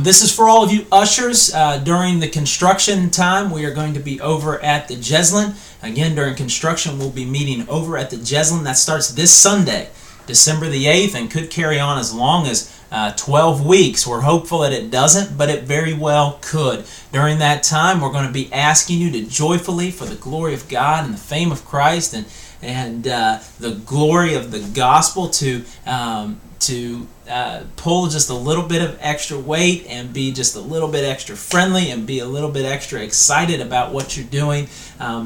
This is for all of you ushers. During the construction time, we are going to be over at the Jeslin. Again, during construction, we'll be meeting over at the Jeslin. That starts this Sunday, December the 8th, and could carry on as long as 12 weeks. We're hopeful that it doesn't, but it very well could. During that time, we're going to be asking you to joyfully, for the glory of God and the fame of Christ and the glory of the gospel, to pull just a little bit of extra weight and be just a little bit extra friendly and be a little bit extra excited about what you're doing,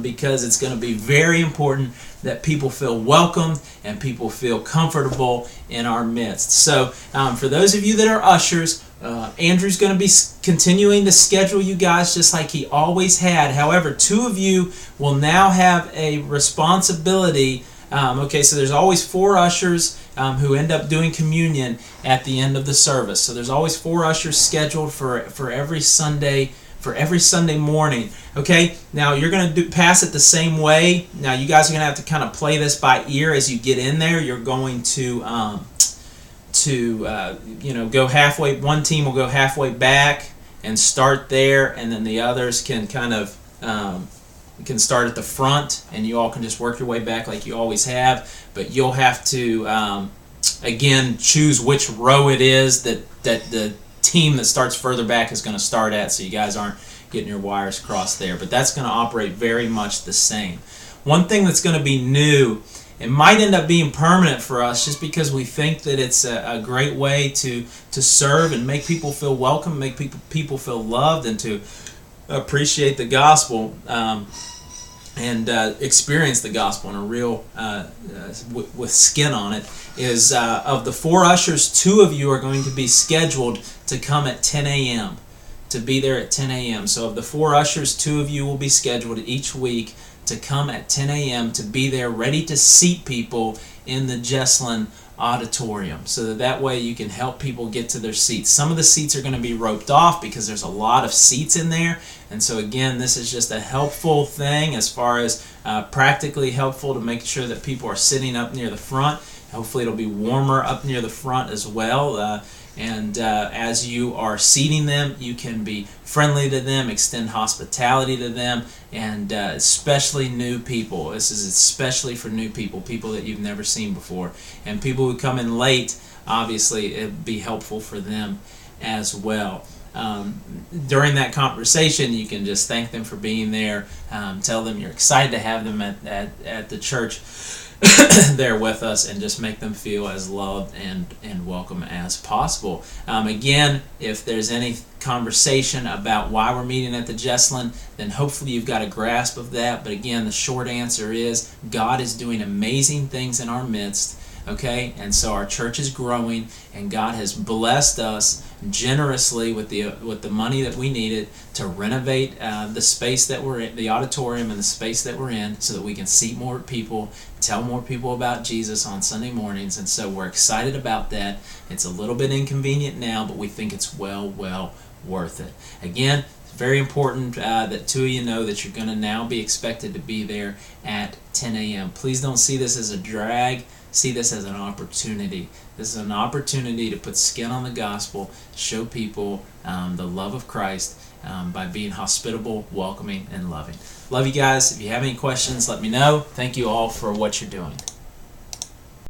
because it's going to be very important that people feel welcome and people feel comfortable in our midst. So for those of you that are ushers, Andrew's going to be continuing to schedule you guys just like he always had. However, 2 of you will now have a responsibility. Okay, so there's always 4 ushers who end up doing communion at the end of the service. So there's always 4 ushers scheduled for every Sunday morning. Okay, now you're going to pass it the same way. Now you guys are going to have to kind of play this by ear as you get in there. You're going to go halfway. One team will go halfway back and start there, and then the others can kind of can start at the front, and you all can just work your way back like you always have. But you'll have to again choose which row it is that the team that starts further back is going to start at, so you guys aren't getting your wires crossed there. But that's going to operate very much the same. One thing that's going to be new, it might end up being permanent for us, just because we think that it's a great way to serve and make people feel welcome, make people feel loved, and to appreciate the gospel and experience the gospel in a real with skin on it. Is of the 4 ushers, 2 of you are going to be scheduled to come at 10 a.m. to be there at 10 a.m. So of the 4 ushers, 2 of you will be scheduled each week to come at 10 a.m. to be there ready to seat people in the Jesslyn auditorium, so that way you can help people get to their seats. Some of the seats are going to be roped off because there's a lot of seats in there, and so again, this is just a helpful thing as far as practically helpful to make sure that people are sitting up near the front. Hopefully it'll be warmer up near the front as well. And as you are seating them, you can be friendly to them, extend hospitality to them, and especially new people. This is especially for new people, people that you've never seen before. And people who come in late, obviously, it'd be helpful for them as well. During that conversation, you can just thank them for being there, tell them you're excited to have them at the church there with us, and just make them feel as loved and welcome as possible. Again, if there's any conversation about why we're meeting at the Jesslyn, then hopefully you've got a grasp of that. But again, the short answer is God is doing amazing things in our midst. Okay, and so our church is growing, and God has blessed us generously with the money that we needed to renovate the space that we're in, the auditorium and the space that we're in, so that we can seat more people, tell more people about Jesus on Sunday mornings. And so we're excited about that. It's a little bit inconvenient now, but we think it's well worth it. Again, it's very important that 2 of you know that you're going to now be expected to be there at 10 a.m. Please don't see this as a drag. See this as an opportunity. This is an opportunity to put skin on the gospel, show people the love of Christ by being hospitable, welcoming, and loving. Love you guys. If you have any questions, let me know. Thank you all for what you're doing.